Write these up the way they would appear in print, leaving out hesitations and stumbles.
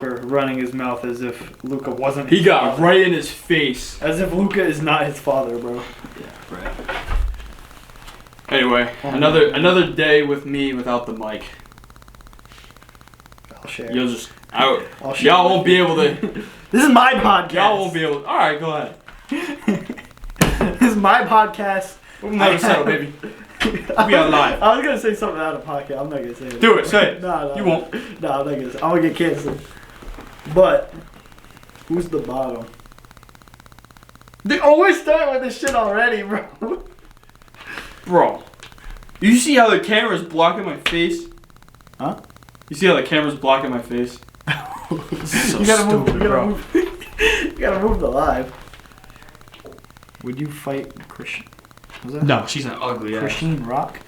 running his mouth as if Luka wasn't He his got father. right in his face. As if Luka is not his father, bro. Yeah, right. Anyway, another day with me without the mic. I'll share. You'll just I'll share. y'all won't be able to. This is my podcast. Y'all won't be able. All right, go ahead. This is my podcast. We'll never settle, baby. We are live. I was gonna say something out of pocket. I'm not gonna say it. Do it. Say it. No, You won't. No, I'm not gonna say it. I'm gonna get canceled. But who's the bottom? They always start with this shit already, bro. Bro, you see how the camera's blocking my face? Huh? You see how the camera's blocking my face? This is so You gotta move. stupid, You gotta bro. move. You gotta move the live. Would you fight Christian? Was that No, she's an ugly ass. Christine Rock?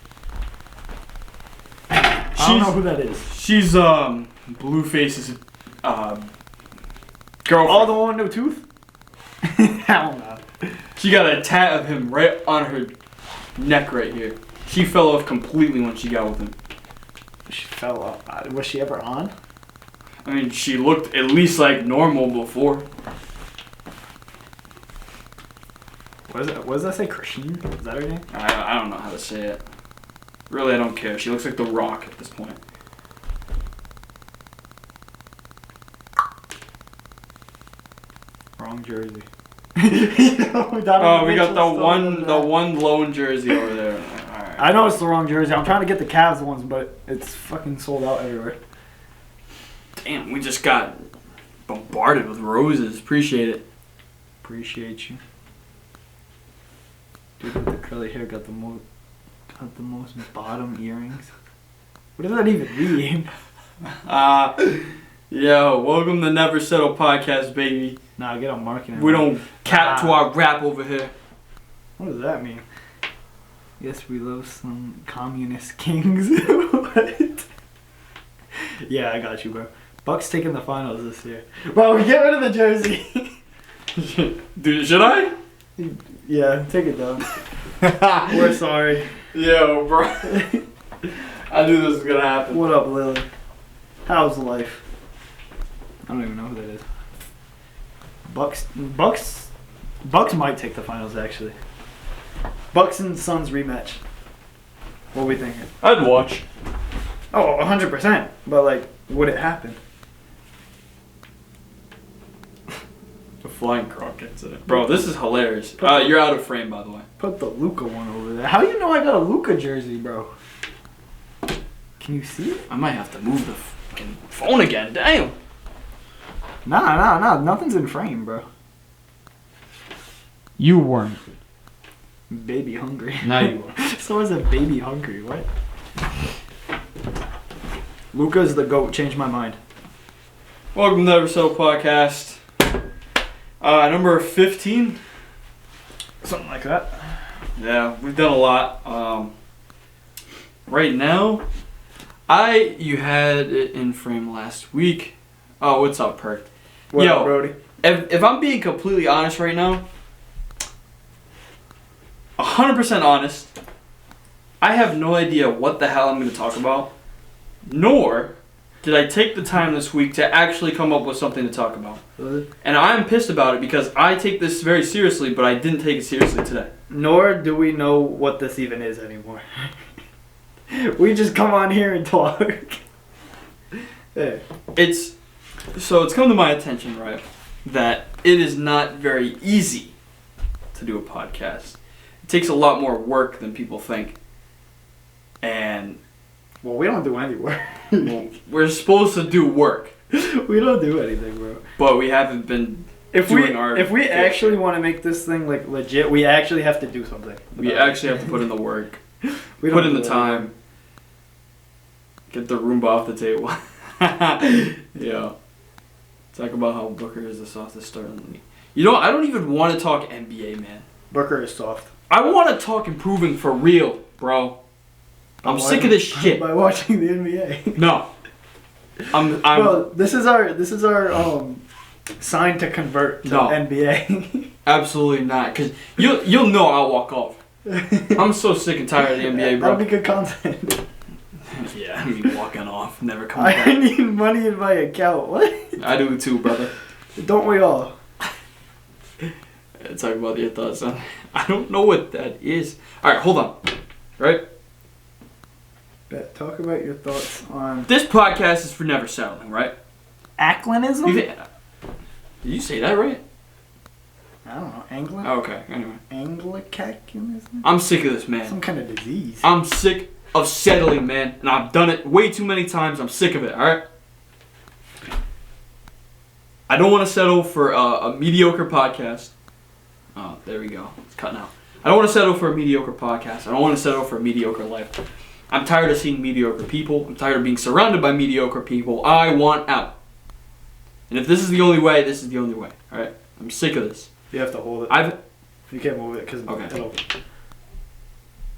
I don't know who that is. She's Blueface's girlfriend. Oh, the one with no tooth? Hell no. She got a tat of him right on her neck right here. She fell off completely when she got with him. She fell off. Was she ever on? I mean, she looked at least like normal before. What does that say? Christine? Is that her name? I don't know how to say it. Really, I don't care. She looks like The Rock at this point. Wrong jersey. Oh, we got the one lone jersey over there. All right. I know it's the wrong jersey. I'm trying to get the Cavs ones, but it's fucking sold out everywhere. Damn, we just got bombarded with roses. Appreciate it. Appreciate you. Dude with the curly hair got the most bottom earrings. What does that even mean? Yo, welcome to Never Settle Podcast, baby. Nah, get on marketing. We don't cap to our rap over here. What does that mean? Yes, we love some communist kings. What? Yeah, I got you, bro. Bucks taking the finals this year. Bro, get rid of the jersey. Dude, should I? Yeah, take it down. We're sorry. Yo, bro. I knew this was gonna happen. What up, Lily? How's life? I don't even know who that is. Bucks might take the finals, actually. Bucks and Suns rematch. What are we thinking? I'd watch. Oh, 100%. But, like, would it happen? The flying croc incident. Bro, this is hilarious. You're out of frame, by the way. Put the Luka one over there. How do you know I got a Luka jersey, bro? Can you see it? I might have to move the fucking phone again. Damn. Nah. Nothing's in frame, bro. You weren't. Baby hungry. Now you are. Someone said baby hungry. What? Luka's the GOAT. Changed my mind. Welcome to Never Settle Podcast. Number 15. Something like that. Yeah, we've done a lot. Right now, you had it in frame last week. Oh, what's up, Perk? What Yo, up, Brody? If I'm being completely honest right now, 100% honest, I have no idea what the hell I'm going to talk about, nor did I take the time this week to actually come up with something to talk about. And I'm pissed about it because I take this very seriously, but I didn't take it seriously today. Nor do we know what this even is anymore. We just come on here and talk. Yeah. It's come to my attention, right, that it is not very easy to do a podcast. It takes a lot more work than people think. And Well, we don't do any work. well, we're supposed to do work, We don't do anything, bro. but we haven't been If doing our we fair actually share. want to make this thing like legit, we actually have to do something. We actually have to put in the work, We put don't in the do time, get the Roomba off the table. Yeah. Talk about how Booker is the softest starter in the league. You know, I don't even want to talk NBA, man. Booker is soft. I want to talk improving for real, bro. I'm sick of this shit. By watching the NBA. No. I'm Well, this is our sign to convert to No. NBA. absolutely not, cuz you'll know I'll walk off. I'm so sick and tired of the NBA, bro. That'll be good content. Yeah, me walking off. never come I back. need money in my account. What? I do too, brother. Don't we all? Talk about your thoughts on. I don't know what that is. All right, hold on. Right. Talk about your thoughts on This podcast is for never settling, right? Acklinism? Did you say that right? I don't know. Anglican? Okay, anyway. Anglicanism? I'm sick of this, man. Some kind of disease. I'm sick of settling, man. And I've done it way too many times. I'm sick of it, alright? I don't want to settle for a mediocre podcast. Oh, there we go. It's cutting out. I don't want to settle for a mediocre podcast. I don't want to settle for a mediocre life. I'm tired of seeing mediocre people. I'm tired of being surrounded by mediocre people. I want out. And if this is the only way, this is the only way, alright? I'm sick of this. You have to hold it. You can't move it because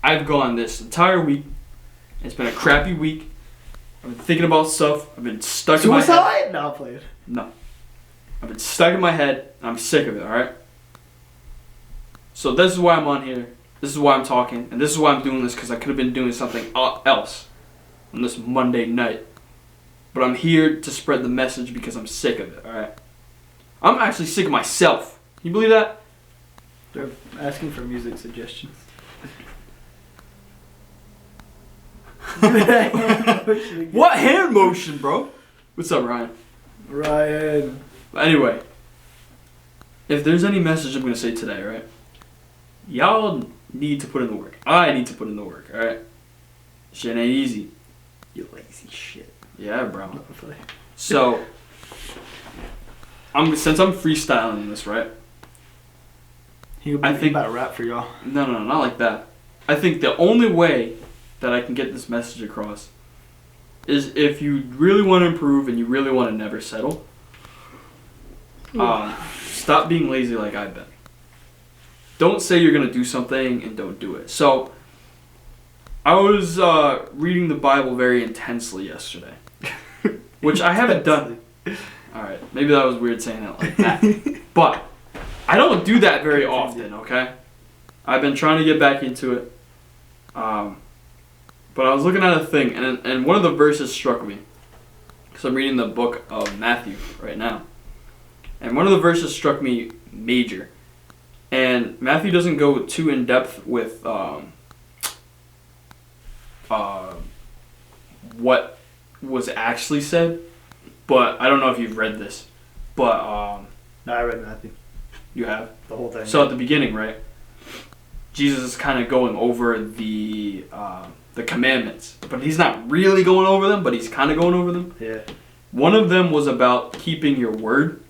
I've gone this entire week. It's been a crappy week. I've been thinking about stuff. I've been stuck in my head. Suicide? No, please. No. I've been stuck in my head, and I'm sick of it, alright? So this is why I'm on here. This is why I'm talking. And this is why I'm doing this, because I could have been doing something else on this Monday night. But I'm here to spread the message because I'm sick of it, alright? I'm actually sick of myself. Can you believe that? They're asking for music suggestions. What hand motion, bro? What's up, Ryan? Ryan. Anyway, if there's any message I'm going to say today, right? Y'all need to put in the work. I need to put in the work, alright? Shit ain't easy. You lazy shit. Yeah, bro. So, since I'm freestyling this, right? I think about to rap for y'all. No, not like that. I think the only way that I can get this message across is if you really want to improve and you really want to never settle. Stop being lazy like I've been. Don't say you're going to do something and don't do it. So, I was reading the Bible very intensely yesterday, which I haven't done. Alright, maybe that was weird saying it like that. But, I don't do that very often, okay? I've been trying to get back into it. But I was looking at a thing, and one of the verses struck me. Because I'm reading the book of Matthew right now. And one of the verses struck me major. And Matthew doesn't go too in depth with what was actually said. But I don't know if you've read this. But no, I read Matthew. You have? The whole thing. So at the beginning, right? Jesus is kind of going over the commandments. But he's not really going over them, but he's kind of going over them. Yeah. One of them was about keeping your word.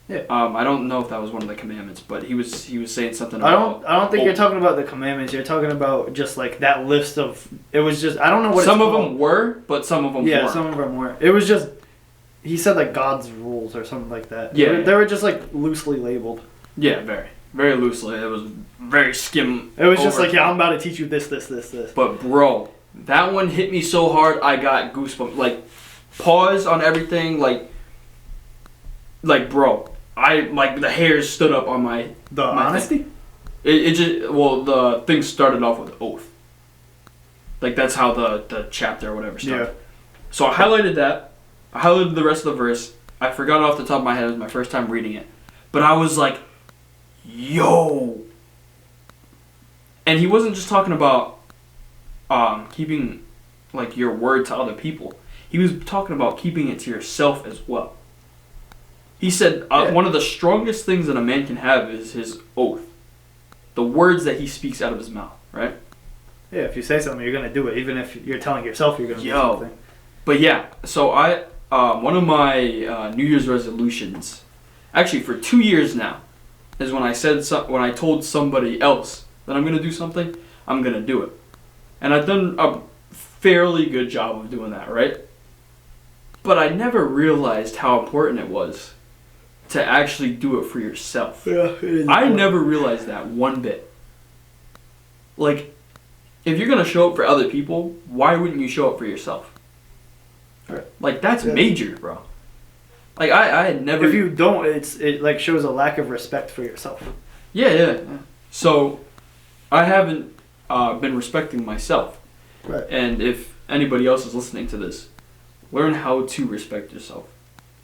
Yeah. I don't know if that was one of the commandments, but he was saying something about... I don't think you're talking about the commandments. You're talking about just like that list of... It was just... I don't know what some it's of called. them were, but some of them weren't. Yeah, some of them were. It was just... He said like God's rules or something like that. Yeah. They were just like loosely labeled. Yeah, very. Very loosely. It was very skim. It was just like, yeah, I'm about to teach you this. But bro, that one hit me so hard I got goosebumps. Like, pause on everything. Like bro, the hairs stood up on my... The honesty? It just... Well, the thing started off with oath. Like, that's how the chapter or whatever started. Yeah. So I highlighted that. I highlighted the rest of the verse. I forgot off the top of my head. It was my first time reading it. But I was like, yo. And he wasn't just talking about keeping like your word to other people. He was talking about keeping it to yourself as well. He said one of the strongest things that a man can have is his oath. The words that he speaks out of his mouth, right? Yeah, if you say something, you're going to do it. Even if you're telling yourself you're going to do something. But yeah, so one of my New Year's resolutions, actually for 2 years now, is when I told somebody else that I'm going to do something, I'm going to do it. And I've done a fairly good job of doing that, right? But I never realized how important it was to actually do it for yourself. Yeah, I never realized that one bit. Like, if you're going to show up for other people, why wouldn't you show up for yourself? Right. Like, that's major, bro. Like, I had never... If you don't, it like shows a lack of respect for yourself. Yeah. So, I haven't been respecting myself. Right. And if anybody else is listening to this, learn how to respect yourself.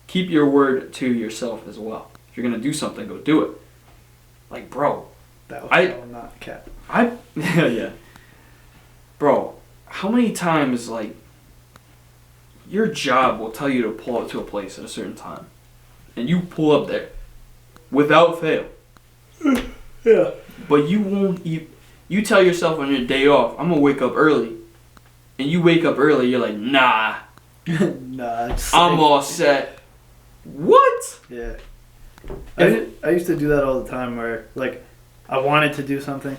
Keep your word to yourself as well. If you're gonna do something, go do it. Like, bro, That was not cap. yeah. Bro, how many times, like, your job will tell you to pull up to a place at a certain time, and you pull up there without fail. Yeah. But you won't even. You tell yourself on your day off, I'm gonna wake up early, and you wake up early. You're like, nah, nah, I'm all set. What? Yeah. I used to do that all the time where, like, I wanted to do something.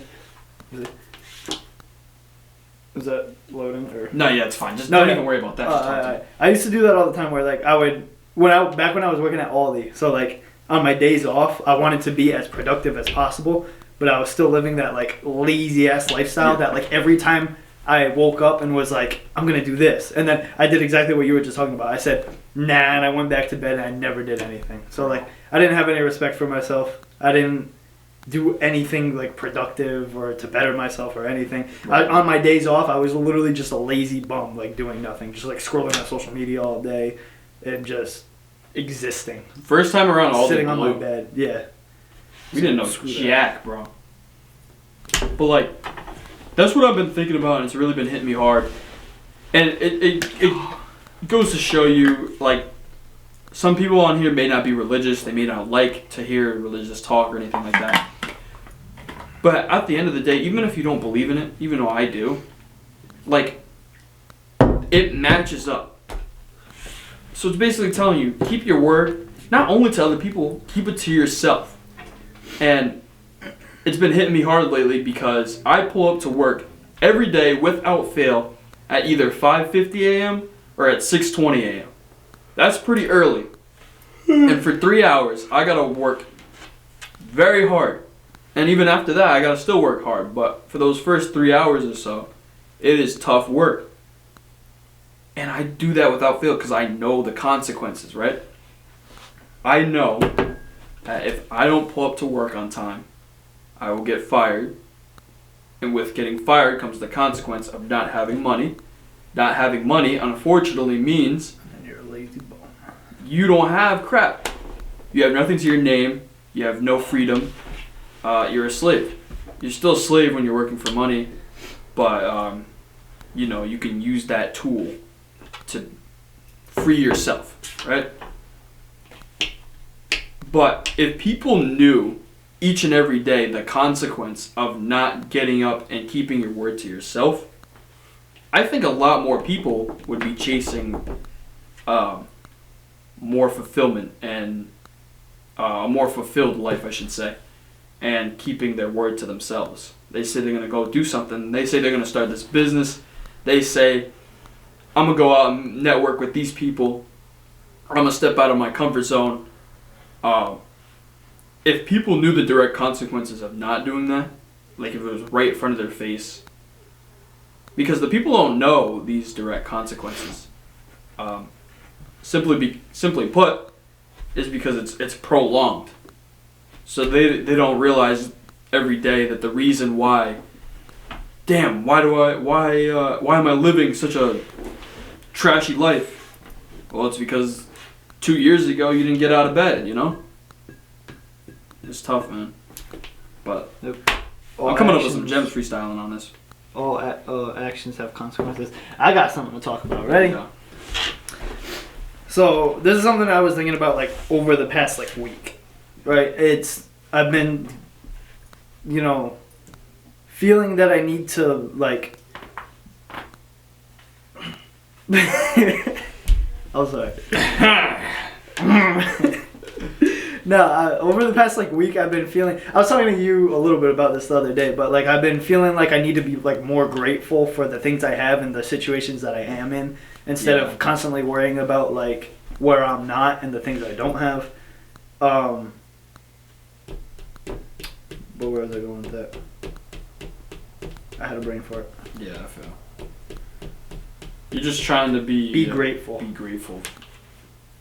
Is that loading? Or? No, yeah, it's fine. Just don't even worry about that. Just talk to me. I used to do that all the time where, like, I would, back when I was working at Aldi, so, like, on my days off, I wanted to be as productive as possible, but I was still living that, like, lazy-ass lifestyle that, like, every time I woke up and was like, I'm going to do this. And then I did exactly what you were just talking about. I said, nah, and I went back to bed and I never did anything. So, like, I didn't have any respect for myself. I didn't do anything, like, productive or to better myself or anything. Right. On my days off, I was literally just a lazy bum, like, doing nothing. Just, like, scrolling on social media all day and just existing. First time around, all sitting on my bed. Yeah. We didn't know jack, bro. But, like, that's what I've been thinking about, and it's really been hitting me hard. And it goes to show you, like, some people on here may not be religious. They may not like to hear religious talk or anything like that. But at the end of the day, even if you don't believe in it, even though I do, like, it matches up. So it's basically telling you, keep your word, not only to other people, keep it to yourself. And it's been hitting me hard lately because I pull up to work every day without fail at either 5:50 a.m. or at 6:20 a.m. That's pretty early. And for 3 hours, I gotta work very hard. And even after that, I gotta still work hard. But for those first 3 hours or so, it is tough work. And I do that without fail because I know the consequences, right? I know that if I don't pull up to work on time, I will get fired. And with getting fired comes the consequence of not having money. Not having money, unfortunately, means And you're a lazy bum. you don't have crap. You have nothing to your name. You have no freedom. You're a slave. You're still a slave when you're working for money, but you know, you can use that tool to free yourself, right? But if people knew each and every day the consequence of not getting up and keeping your word to yourself, I think a lot more people would be chasing more fulfillment and a more fulfilled life, I should say, and keeping their word to themselves. They say they're going to go do something. They say they're going to start this business. They say, I'm going to go out and network with these people. I'm going to step out of my comfort zone. If people knew the direct consequences of not doing that, like if it was right in front of their face, because the people don't know these direct consequences. Simply put, is because it's prolonged. So they don't realize every day that the reason why. Damn, why am I living such a trashy life? Well, it's because 2 years ago you didn't get out of bed, you know? It's tough, man. But I'm coming up with some gems freestyling on this. All actions have consequences. I got something to talk about. Ready? Yeah. So this is something I was thinking about, like, over the past, like, week. Right? I've been, you know, feeling that I need to, like... I'm sorry. No, over the past, like, week, I've been feeling... I was talking to you a little bit about this the other day, but, like, I've been feeling like I need to be, like, more grateful for the things I have and the situations that I am in, instead of constantly worrying about, like, where I'm not and the things I don't have. But where was I going with that? I had a brain fart. Yeah, I feel. You're just trying to be grateful. Be grateful.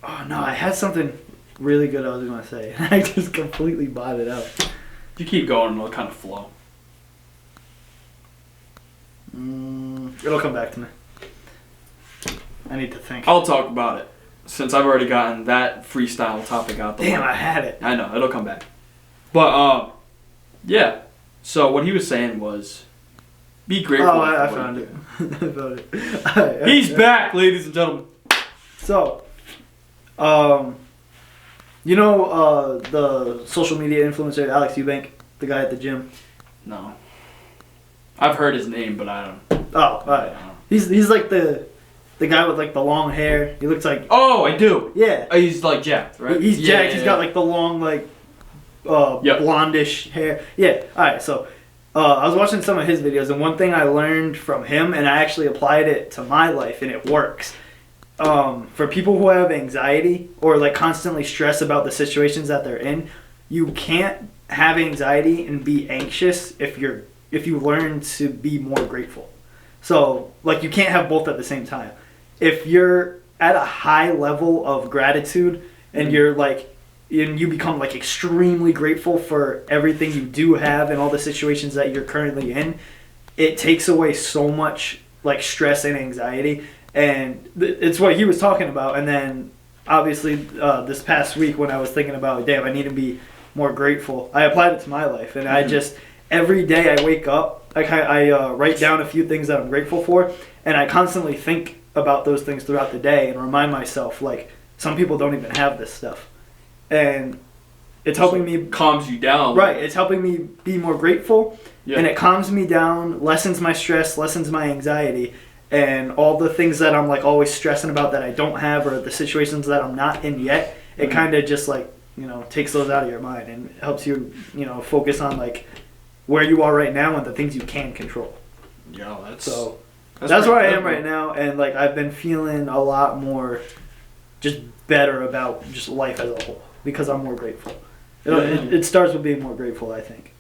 Oh, no, I had something really good I was going to say. I just completely botted out. If you keep going, it'll kind of flow. It'll come back to me. I need to think. I'll talk about it since I've already gotten that freestyle topic out the way. Damn, I had it. I know, it'll come back. But, yeah. So what he was saying was, be grateful. Oh, I found it. I found it. He's back, ladies and gentlemen. So, you know the social media influencer Alex Eubank, the guy at the gym? No. I've heard his name, but I don't. Oh, alright. He's like the guy with like the long hair. He looks like. Oh, I do. Yeah. He's like jacked, right? He's jacked. He's got like the long like blondish hair. Yeah. All right. So I was watching some of his videos, and one thing I learned from him, and I actually applied it to my life, and it works. For people who have anxiety or like constantly stress about the situations that they're in, you can't have anxiety and be anxious if you learn to be more grateful. So like you can't have both at the same time. If you're at a high level of gratitude and you're like, and you become like extremely grateful for everything you do have and all the situations that you're currently in, it takes away so much like stress and anxiety. And it's what he was talking about. And then obviously this past week when I was thinking about, damn, I need to be more grateful, I applied it to my life. And I just, every day I wake up, I write down a few things that I'm grateful for, and I constantly think about those things throughout the day and remind myself, like, some people don't even have this stuff. And it's helping me... Calms you down. Right. It's helping me be more grateful, and it calms me down, lessens my stress, lessens my anxiety, and all the things that I'm, like, always stressing about that I don't have, or the situations that I'm not in yet, it kind of just, like, you know, takes those out of your mind and helps you, you know, focus on, like, where you are right now and the things you can control. Yeah, that's where I am right now, and like I've been feeling a lot more just better about just life as a whole because I'm more grateful. It starts with being more grateful, I think.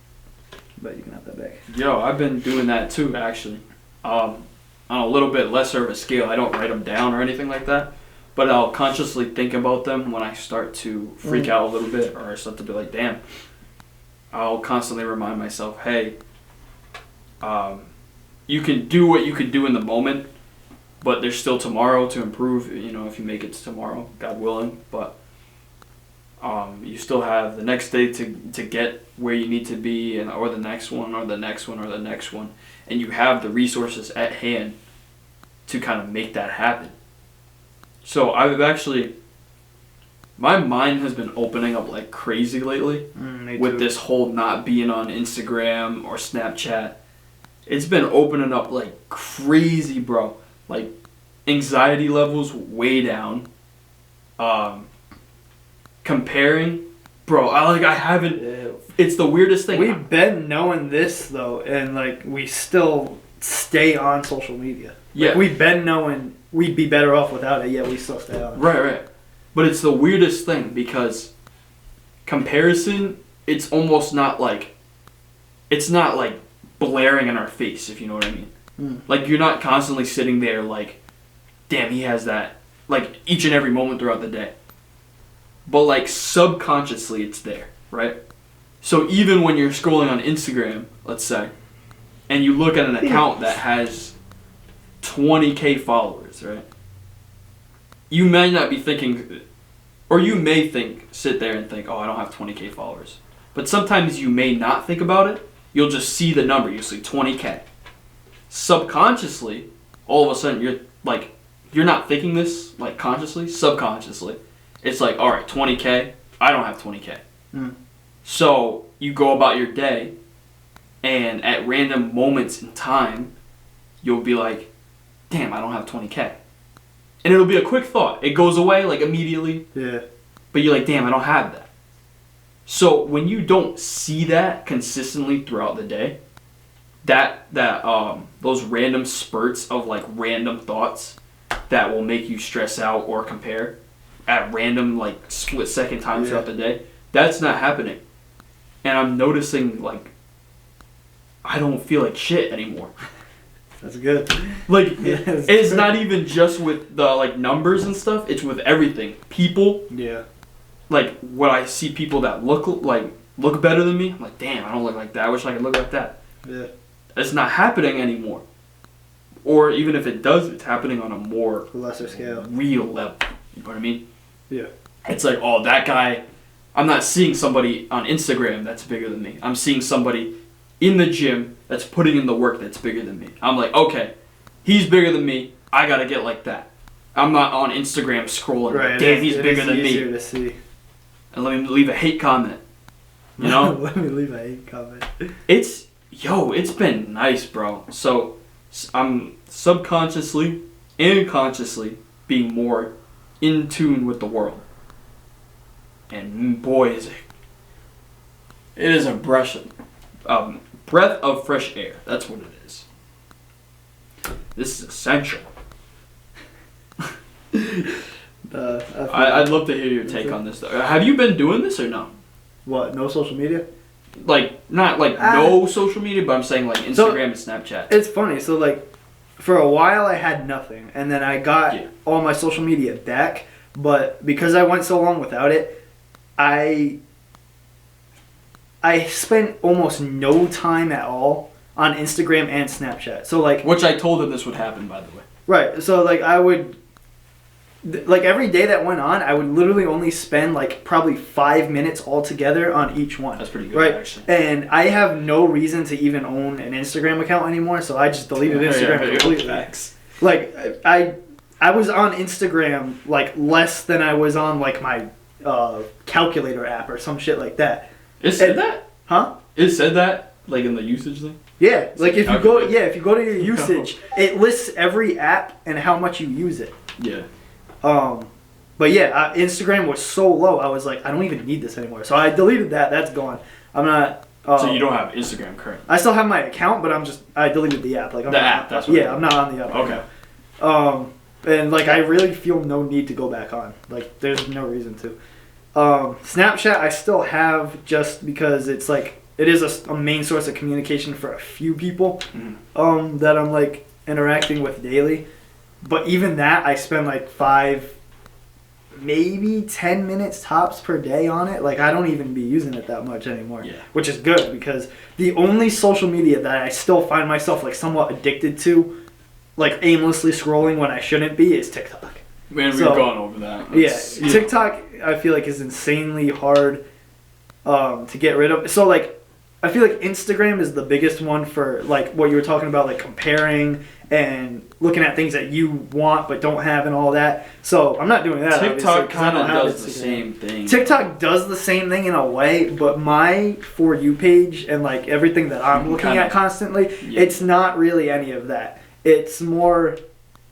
But you can have that back. Yo, I've been doing that too, actually. On a little bit lesser of a scale. I don't write them down or anything like that, but I'll consciously think about them when I start to freak out a little bit, or I start to be like, damn. I'll constantly remind myself, hey, you can do what you can do in the moment, but there's still tomorrow to improve, you know, if you make it to tomorrow, God willing. But you still have the next day to get where you need to be, or the next one, or the next one, or the next one. And you have the resources at hand to kind of make that happen. So I've actually... My mind has been opening up like crazy lately with this whole not being on Instagram or Snapchat. It's been opening up like crazy, bro. Like anxiety levels way down. Comparing, bro. I haven't. It's the weirdest thing. We've been knowing this though, and like we still stay on social media. Like, we've been knowing we'd be better off without it, yet we still stay on. Right. But it's the weirdest thing because comparison, it's almost not like, it's not like blaring in our face, if you know what I mean. Like you're not constantly sitting there like, damn, he has that, like each and every moment throughout the day. But like subconsciously it's there, right? So even when you're scrolling on Instagram, let's say, and you look at an account that has 20K followers, right? You may not be thinking, or you may sit there and think, oh, I don't have 20K followers. But sometimes you may not think about it. You'll just see the number. You'll see 20K. Subconsciously, all of a sudden, you're not thinking this, like, consciously. Subconsciously, it's like, all right, 20K. I don't have 20K. So you go about your day, and at random moments in time, you'll be like, damn, I don't have 20K. And it'll be a quick thought. It goes away like immediately. Yeah. But you're like, damn, I don't have that. So when you don't see that consistently throughout the day, those random spurts of like random thoughts that will make you stress out or compare at random like split second times throughout the day, that's not happening. And I'm noticing like I don't feel like shit anymore. That's good. Like, it's not even just with the, like, numbers and stuff. It's with everything. People. Yeah. Like, when I see people that look better than me, I'm like, damn, I don't look like that. I wish I could look like that. Yeah. It's not happening anymore. or even if it does, it's happening on a more lesser scale, real level. You know what I mean? Yeah. It's like, oh, that guy. I'm not seeing somebody on Instagram that's bigger than me. I'm seeing somebody in the gym that's putting in the work that's bigger than me. I'm like, okay, he's bigger than me. I gotta get like that. I'm not on Instagram scrolling. Right. Like, damn, he's bigger than me. To see. And let me leave a hate comment. You know? Let me leave a hate comment. It's been nice, bro. So I'm subconsciously and consciously being more in tune with the world. And boy, it is a breath of fresh air. That's what it is. This is essential. I'd love to hear your take on this, though. Have you been doing this or no? What? No social media? Like, not like no social media, but I'm saying like Instagram and Snapchat. It's funny. So, like, for a while I had nothing. And then I got all my social media back. But because I went so long without it, I spent almost no time at all on Instagram and Snapchat. So like, which I told him this would happen, by the way. Right. So like I would, like every day that went on, I would literally only spend like probably 5 minutes altogether on each one. That's pretty good, right? Actually. And I have no reason to even own an Instagram account anymore, so I just deleted Instagram completely. Like I was on Instagram like less than I was on like my calculator app or some shit like that. It said that? Huh? It said that? Like in the usage thing? Yeah. Like if you go to your usage, it lists every app and how much you use it. Yeah. But yeah, Instagram was so low, I was like, I don't even need this anymore. So I deleted that. That's gone. I'm not... so you don't have Instagram currently? I still have my account, but I deleted the app. Like I'm app, that's what I'm not on the app. Okay. And like I really feel no need to go back on. Like there's no reason to. Snapchat I still have just because it's like it is a main source of communication for a few people that I'm like interacting with daily. But even that I spend like 5 maybe 10 minutes tops per day on it. Like I don't even be using it that much anymore. Yeah. Which is good because the only social media that I still find myself like somewhat addicted to, like aimlessly scrolling when I shouldn't be, is TikTok. Man, we've gone over that. TikTok I feel like is insanely hard to get rid of. So like I feel like Instagram is the biggest one for like what you were talking about, like comparing and looking at things that you want but don't have and all that. So I'm not doing that. TikTok kind of does the same thing. TikTok does the same thing in a way, but my For You page and like everything that I'm looking at constantly, it's not really any of that. It's more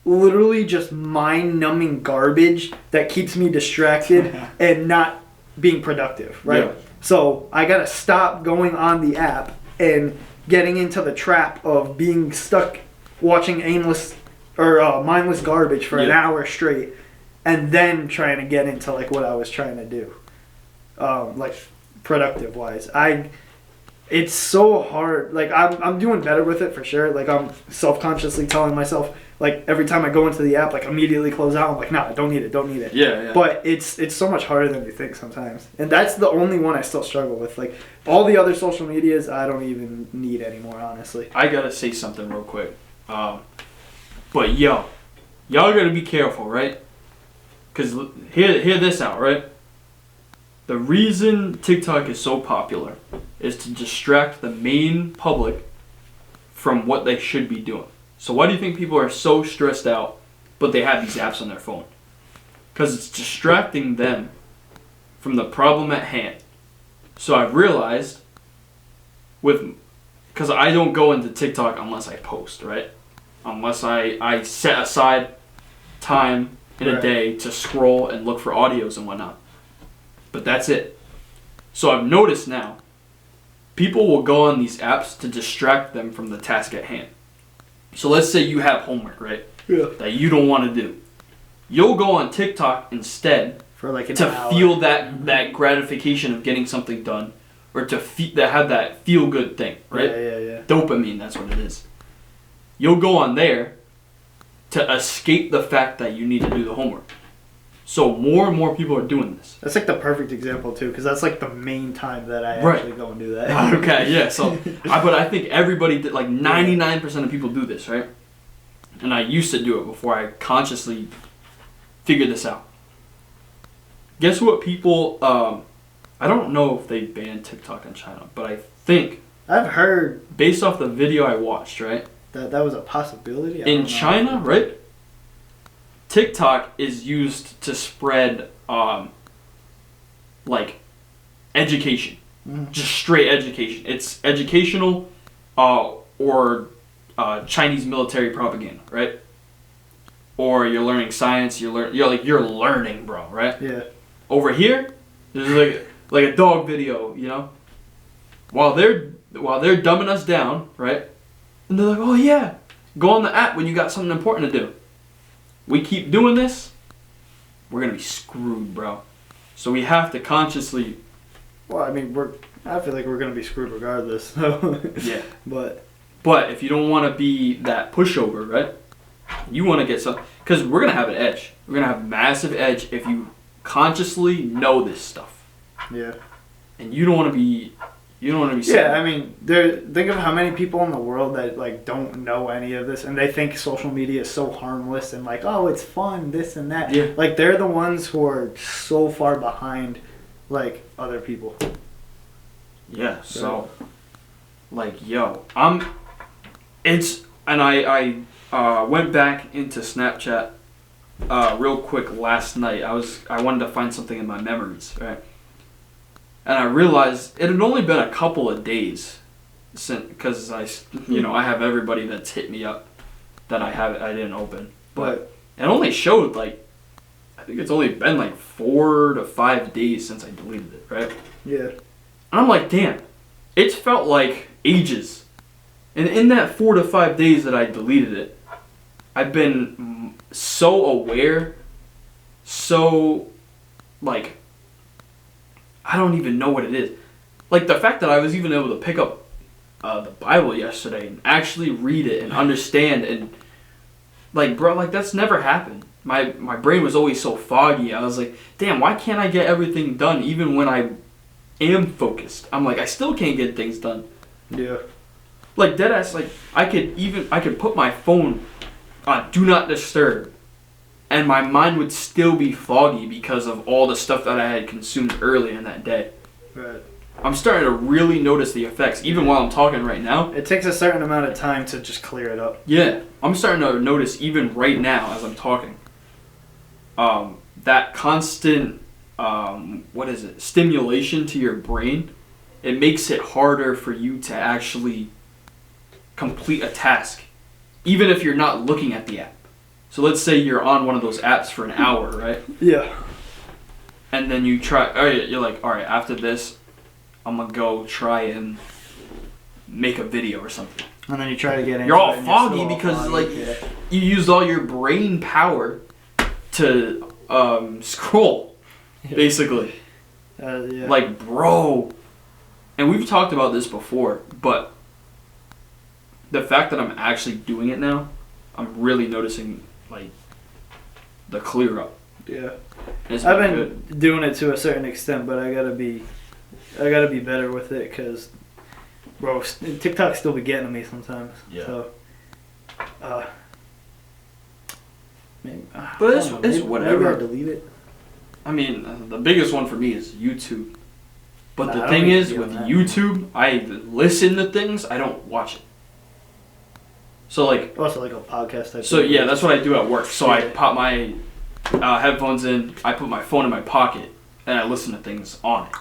literally just mind-numbing garbage that keeps me distracted and not being productive, right? Yeah. So I gotta stop going on the app and getting into the trap of being stuck watching aimless or mindless garbage for an hour straight, and then trying to get into like what I was trying to do, like productive wise. It's so hard. Like I'm doing better with it for sure. Like I'm self-consciously telling myself, like every time I go into the app, like immediately close out. I'm like, nah, don't need it. Yeah. But it's so much harder than you think sometimes. And that's the only one I still struggle with. Like all the other social medias, I don't even need anymore, honestly. I gotta say something real quick. But y'all gotta be careful, right? Cause hear this out, right? The reason TikTok is so popular is to distract the main public from what they should be doing. So why do you think people are so stressed out, but they have these apps on their phone? Because it's distracting them from the problem at hand. So I've realized because I don't go into TikTok unless I post, right? Unless I set aside time in a day to scroll and look for audios and whatnot. But that's it. So I've noticed now, people will go on these apps to distract them from the task at hand. So let's say you have homework, right? Yeah. That you don't want to do. You'll go on TikTok instead for like to feel that gratification of getting something done, or to have that feel good thing, right? Yeah. Dopamine, that's what it is. You'll go on there to escape the fact that you need to do the homework. So more and more people are doing this. That's like the perfect example too, because that's like the main time that I actually go and do that. Okay, yeah. So, but I think everybody, like 99% of people do this, right? and I used to do it before I consciously figured this out. Guess what people, I don't know if they banned TikTok in China, but I think, I've heard, based off the video I watched, right? that was a possibility. In China, right? TikTok is used to spread, like, education. Mm-hmm. Just straight education. It's educational, or Chinese military propaganda, right? Or you're learning science. You're learning, bro, right? Yeah. Over here, there's like a dog video, you know. While they're dumbing us down, right? And they're like, oh yeah, go on the app when you got something important to do. We keep doing this, we're gonna be screwed, bro. So we have to consciously. Well, I mean, I feel like we're gonna be screwed regardless. So. Yeah. But if you don't want to be that pushover, right? You want to get some, because we're gonna have an edge. We're gonna have a massive edge if you consciously know this stuff. Yeah. And you don't want to be. Yeah, I mean, think of how many people in the world that like don't know any of this, and they think social media is so harmless and like, oh, it's fun, this and that. Yeah. Like they're the ones who are so far behind, like other people. Yeah. So, like, yo, I went back into Snapchat real quick last night. I wanted to find something in my memories, right? And I realized it had only been a couple of days since, because I have everybody that's hit me up that I didn't open, but it only showed like, I think it's only been like 4 to 5 days since I deleted it, right? Yeah. And I'm like, damn, it's felt like ages. And in that 4 to 5 days that I deleted it, I've been so aware, so like, I don't even know what it is. Like the fact that I was even able to pick up the Bible yesterday and actually read it and understand, and like, bro, like that's never happened. My brain was always so foggy. I was like, damn, why can't I get everything done even when I am focused? I'm like, I still can't get things done. Yeah. Like deadass, like I could put my phone on do not disturb, and my mind would still be foggy because of all the stuff that I had consumed earlier in that day. Right. I'm starting to really notice the effects, even while I'm talking right now. It takes a certain amount of time to just clear it up. Yeah, I'm starting to notice even right now as I'm talking. That constant, stimulation to your brain, it makes it harder for you to actually complete a task, even if you're not looking at the app. So let's say you're on one of those apps for an hour, right? Yeah. And then you're like, all right, after this, I'm going to go try and make a video or something. And then you try to get in. You're all foggy because you used all your brain power to scroll, basically. Yeah. Like, bro. And we've talked about this before, but the fact that I'm actually doing it now, I'm really noticing, like, the clear up. Yeah. I've been doing it to a certain extent, but I gotta be better with it, because, bro, TikTok still be getting to me sometimes. Yeah. So, but it's whatever. Maybe I delete it. I mean, the biggest one for me is YouTube. But the I thing don't is, need to with be on that. YouTube, I listen to things, I don't watch it. So, like... Also, like a podcast type. So, yeah, that's what I do at work. So, I Yeah. pop my headphones in, I put my phone in my pocket, and I listen to things on it.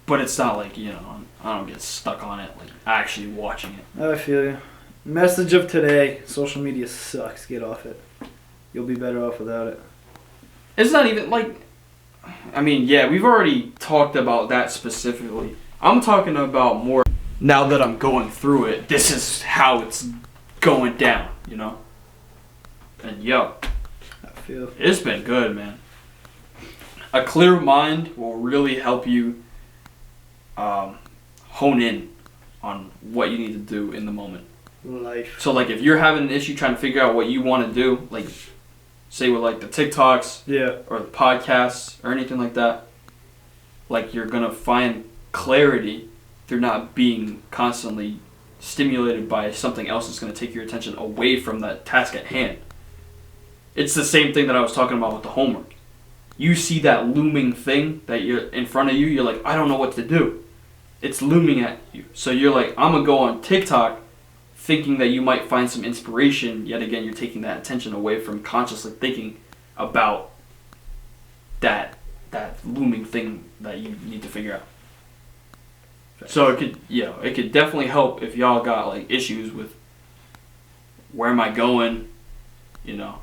But it's not like, I don't get stuck on it, like, actually watching it. I feel you. Message of today: social media sucks. Get off it. You'll be better off without it. It's not even, like... I mean, yeah, we've already talked about that specifically. I'm talking about more... Now that I'm going through it, this is how it's going down, you know? And, yo... I feel. It's been good, man. A clear mind will really help you hone in on what you need to do in the moment. Life. So, like, if you're having an issue trying to figure out what you want to do, like, say with, like, the TikToks Yeah. or the podcasts or anything like that, like, you're going to find clarity through not being constantly stimulated by something else that's going to take your attention away from that task at hand. It's the same thing that I was talking about with the homework. You see that looming thing that you're in front of you, you're like, I don't know what to do. It's looming at you. So you're like, I'm going to go on TikTok thinking that you might find some inspiration. Yet again, you're taking that attention away from consciously thinking about that looming thing that you need to figure out. So it could definitely help if y'all got like issues with where am I going, you know.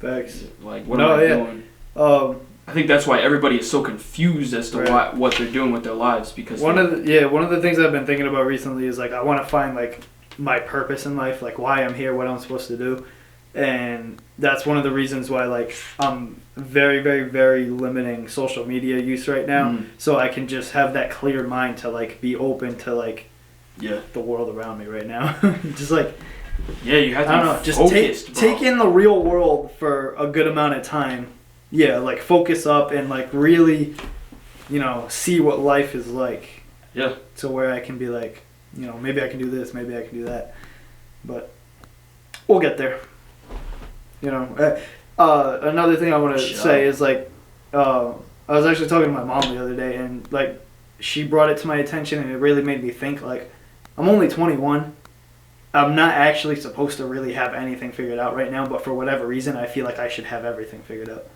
Facts. Like what am I doing? I think that's why everybody is so confused as to what they're doing with their lives, because one of the things I've been thinking about recently is like I want to find like my purpose in life, like why I'm here, what I'm supposed to do. And that's one of the reasons why like I'm very, very, very limiting social media use right now, so I can just have that clear mind to like be open to like the world around me right now. Just like you have to I don't know, just take in the real world for a good amount of time. Yeah, like focus up and like really, you know, see what life is like. Yeah. To where I can be like, you know, maybe I can do this, maybe I can do that, but we'll get there. You know, another thing I want to say is like, I was actually talking to my mom the other day, and like, she brought it to my attention, and it really made me think. Like, I'm only 21. I'm not actually supposed to really have anything figured out right now, but for whatever reason, I feel like I should have everything figured out.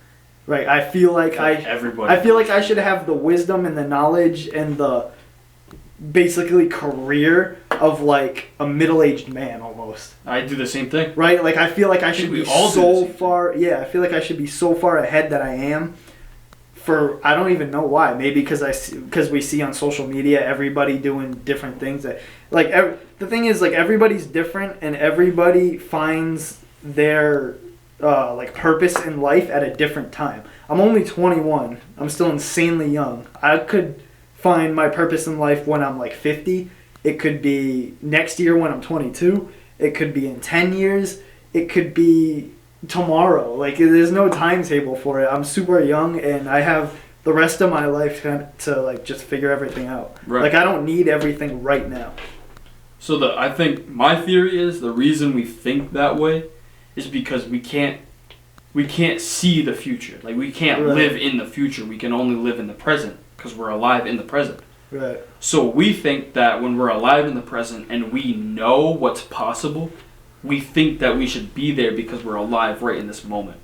Right? I feel like I should have the wisdom and the knowledge and the basically career of like a middle-aged man almost. I do the same thing. Right? Like I feel like I should be so far I feel like I should be so far ahead that I am, for I don't even know why. Maybe because we see on social media everybody doing different things that like the thing is like everybody's different and everybody finds their like purpose in life at a different time. I'm only 21. I'm still insanely young. I could find my purpose in life when I'm like 50. It could be next year when I'm 22. It could be in 10 years. It could be tomorrow. Like there's no timetable for it. I'm super young and I have the rest of my life to like just figure everything out. Right. Like I don't need everything right now. So I think my theory is the reason we think that way is because we can't see the future. Like we can't live in the future. We can only live in the present because we're alive in the present. Right. So we think that when we're alive in the present and we know what's possible, we think that we should be there because we're alive right in this moment.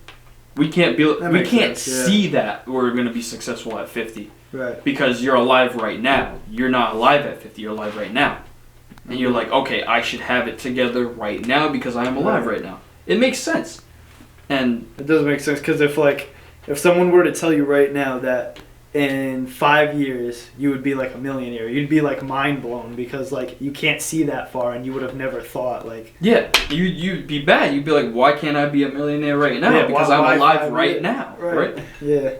We can't see that we're going to be successful at 50. Right. Because you're alive right now. You're not alive at 50. You're alive right now. And you're like, okay, I should have it together right now because I am alive right now. It makes sense. And it does make sense because if someone were to tell you right now that in 5 years you would be like a millionaire, you'd be like mind blown because like you can't see that far and you would have never thought like you'd be bad. You'd be like, why can't I be a millionaire right now? Because I'm alive right now, right? Yeah.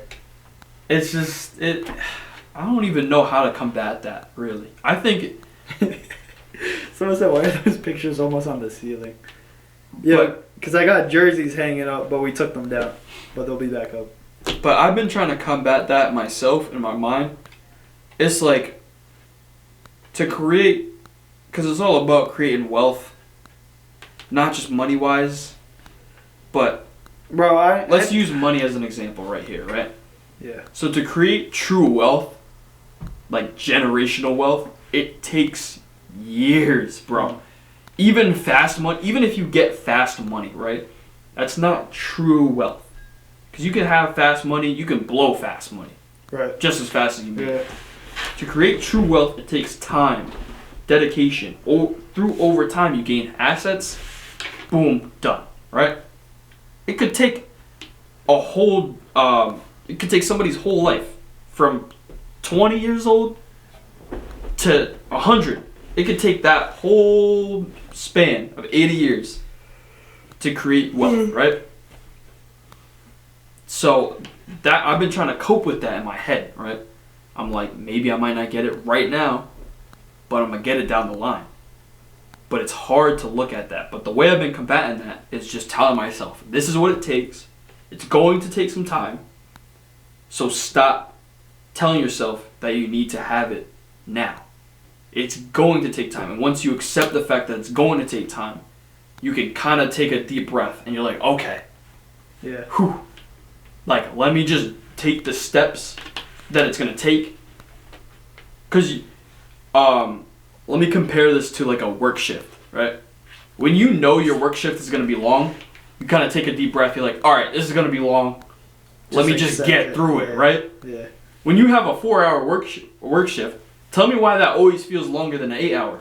It's just I don't even know how to combat that really. I think someone said, why are those pictures almost on the ceiling? Yeah, because I got jerseys hanging up, but we took them down, but they'll be back up. But I've been trying to combat that myself in my mind. It's like to create, because it's all about creating wealth, not just money wise, but let's use money as an example right here, right? Yeah. So to create true wealth, like generational wealth, it takes years, bro. Even fast money, even if you get fast money, right? That's not true wealth. Because you can have fast money, you can blow fast money. Right. Just as fast as you make. Yeah. To create true wealth, it takes time, dedication. Through over time, you gain assets. Boom, done. Right? It could take it could take somebody's whole life from 20 years old to 100. It could take that whole span of 80 years to create wealth, right? So that I've been trying to cope with that in my head, right? I'm like, maybe I might not get it right now, but I'm going to get it down the line. But it's hard to look at that. But the way I've been combating that is just telling myself, this is what it takes. It's going to take some time. So stop telling yourself that you need to have it now. it's going to take time. And once you accept the fact that it's going to take time, you can kind of take a deep breath and you're like, okay, Yeah. whew. Like, let me just take the steps that it's going to take. Because, let me compare this to like a work shift, right? When you know your work shift is going to be long, you kind of take a deep breath. You're like, all right, this is going to be long. Let me just get through it, right? Yeah. When you have a 4-hour work shift, tell me why that always feels longer than an 8-hour.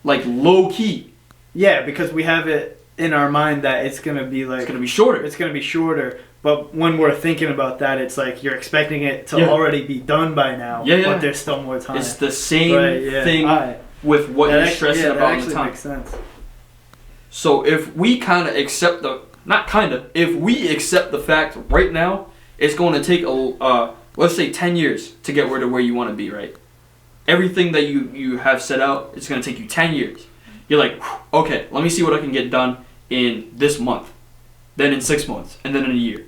Like, low key. Yeah, because we have it in our mind that it's gonna be like It's going to be shorter. It's gonna be shorter. But when we're thinking about that, it's like you're expecting it to Yeah. already be done by now. Yeah, yeah. But there's still more time. It's the same Right, yeah. thing Alright. with what That you're actually- stressing yeah, about that all the actually time. makes sense. So if we kind of accept if we accept the fact right now, it's going to take let's say 10 years to get to where you want to be, right? Everything that you have set out, it's going to take you 10 years. You're like, okay, let me see what I can get done in this month, then in 6 months, and then in a year.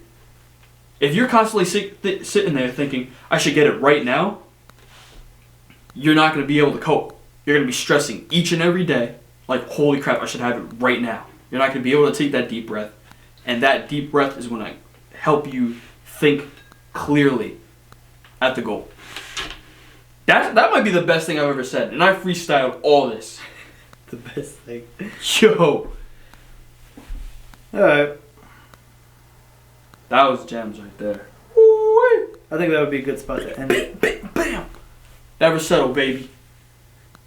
If you're constantly sitting there thinking, I should get it right now, you're not going to be able to cope. You're going to be stressing each and every day, like, holy crap, I should have it right now. You're not going to be able to take that deep breath. And that deep breath is going to help you think clearly at the goal. That might be the best thing I've ever said. And I freestyled all this. The best thing. Yo. Alright. That was gems right there. I think that would be a good spot to end it. Bam, bam. Never settle, baby.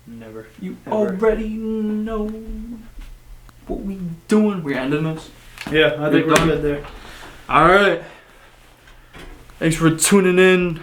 Never. You Ever. already know what we doing. We're ending this. Yeah, I think We're we're done. good there. All right. Thanks for tuning in.